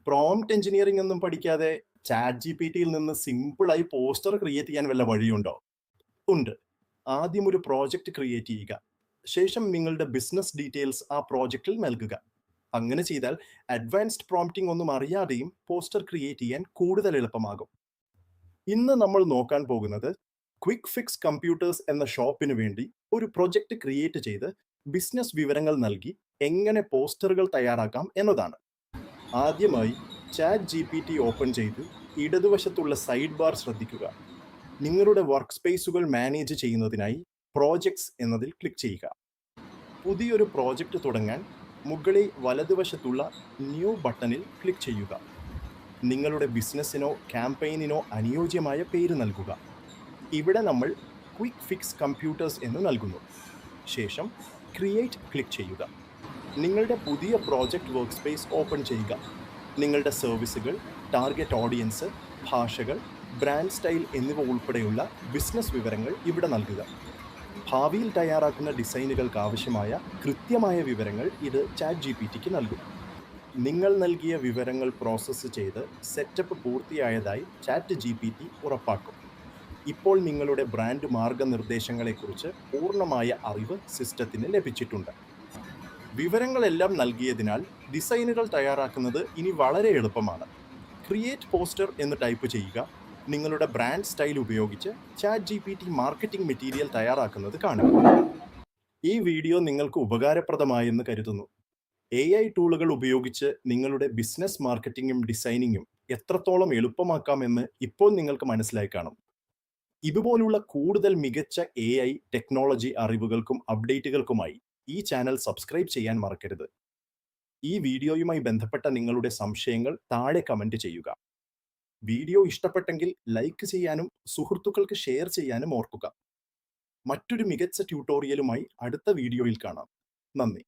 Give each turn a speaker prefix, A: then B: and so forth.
A: Prompt engineering ഒന്നും പഠിക്കാതെ chat G P ടിയിൽ നിന്ന് സിമ്പിളായി പോസ്റ്റർ ക്രിയേറ്റ് ചെയ്യാൻ വല്ല വഴിയുണ്ടോ? ഉണ്ട്. ആദ്യം ഒരു പ്രോജക്റ്റ് ക്രിയേറ്റ് ചെയ്യുക. ശേഷം നിങ്ങളുടെ ബിസിനസ് ഡീറ്റെയിൽസ് ആ പ്രോജക്റ്റിൽ നൽകുക. അങ്ങനെ ചെയ്താൽ അഡ്വാൻസ്ഡ് പ്രോംപ്റ്റിംഗ് ഒന്നും അറിയാതെയും പോസ്റ്റർ ക്രിയേറ്റ് ചെയ്യാൻ കൂടുതൽ എളുപ്പമാകും. ഇന്ന് നമ്മൾ നോക്കാൻ പോകുന്നത് ക്വിക്ക് ഫിക്സ് കമ്പ്യൂട്ടേഴ്സ് എന്ന ഷോപ്പിന് വേണ്ടി ഒരു പ്രൊജക്റ്റ് ക്രിയേറ്റ് ചെയ്ത് ബിസിനസ് വിവരങ്ങൾ നൽകി എങ്ങനെ പോസ്റ്ററുകൾ തയ്യാറാക്കാം എന്നതാണ്. ആദ്യമായി chat G P T open ചെയ്ത് ഇടതുവശത്തുള്ള സൈഡ് ബാർ ശ്രദ്ധിക്കുക. നിങ്ങളുടെ വർക്ക് സ്പേസുകൾ മാനേജ് ചെയ്യുന്നതിനായി പ്രോജക്ട്സ് എന്നതിൽ ക്ലിക്ക് ചെയ്യുക. പുതിയൊരു പ്രോജക്റ്റ് തുടങ്ങാൻ മുകളിൽ വലതുവശത്തുള്ള ന്യൂ ബട്ടണിൽ ക്ലിക്ക് ചെയ്യുക. നിങ്ങളുടെ ബിസിനസ്സിനോ ക്യാമ്പയിനിനോ അനുയോജ്യമായ പേര് നൽകുക. ഇവിടെ നമ്മൾ ക്വിക്ക് ഫിക്സ് കമ്പ്യൂട്ടേഴ്സ് എന്ന് നൽകുന്നു. ശേഷം ക്രിയേറ്റ് ക്ലിക്ക് ചെയ്യുക. നിങ്ങളുടെ പുതിയ പ്രോജക്റ്റ് വർക്ക് സ്പേസ് ഓപ്പൺ ചെയ്യുക. നിങ്ങളുടെ സർവീസുകൾ, ടാർഗറ്റ് ഓഡിയൻസ്, ഭാഷകൾ, ബ്രാൻഡ് സ്റ്റൈൽ എന്നിവ ഉൾപ്പെടെയുള്ള ബിസിനസ് വിവരങ്ങൾ ഇവിടെ നൽകുക. ഭാവിയിൽ തയ്യാറാക്കുന്ന ഡിസൈനുകൾക്ക് ആവശ്യമായ കൃത്യമായ വിവരങ്ങൾ ഇത് ചാറ്റ് ജി പി ടിക്ക് നൽകും. നിങ്ങൾ നൽകിയ വിവരങ്ങൾ പ്രോസസ്സ് ചെയ്ത് സെറ്റപ്പ് പൂർത്തിയായതായി ചാറ്റ് ജി പി ടി ഉറപ്പാക്കും. ഇപ്പോൾ നിങ്ങളുടെ ബ്രാൻഡ് മാർഗനിർദ്ദേശങ്ങളെക്കുറിച്ച് പൂർണ്ണമായ അറിവ് സിസ്റ്റത്തിന് ലഭിച്ചിട്ടുണ്ട്. വിവരങ്ങളെല്ലാം നൽകിയതിനാൽ ഡിസൈനുകൾ തയ്യാറാക്കുന്നത് ഇനി വളരെ എളുപ്പമാണ്. ക്രിയേറ്റ് പോസ്റ്റർ എന്ന് ടൈപ്പ് ചെയ്യുക. നിങ്ങളുടെ ബ്രാൻഡ് സ്റ്റൈൽ ഉപയോഗിച്ച് chat G P T marketing material തയ്യാറാക്കുന്നത് കാണുക. ഈ വീഡിയോ നിങ്ങൾക്ക് ഉപകാരപ്രദമായെന്ന് കരുതുന്നു. AI ടൂളുകൾ ഉപയോഗിച്ച് നിങ്ങളുടെ ബിസിനസ് മാർക്കറ്റിംഗും ഡിസൈനിങ്ങും എത്രത്തോളം എളുപ്പമാക്കാമെന്ന് ഇപ്പോൾ നിങ്ങൾക്ക് മനസ്സിലായി കാണും. ഇതുപോലുള്ള കൂടുതൽ മികച്ച AI ടെക്നോളജി അറിവുകൾക്കും അപ്ഡേറ്റുകൾക്കുമായി ഈ ചാനൽ സബ്സ്ക്രൈബ് ചെയ്യാൻ മറക്കരുത്. ഈ വീഡിയോയുമായി ബന്ധപ്പെട്ട നിങ്ങളുടെ സംശയങ്ങൾ താഴെ കമന്റ് ചെയ്യുക. വീഡിയോ ഇഷ്ടപ്പെട്ടെങ്കിൽ ലൈക്ക് ചെയ്യാനും സുഹൃത്തുക്കൾക്ക് ഷെയർ ചെയ്യാനും ഓർക്കുക. മറ്റൊരു മികച്ച ട്യൂട്ടോറിയലുമായി അടുത്ത വീഡിയോയിൽ കാണാം. നന്ദി.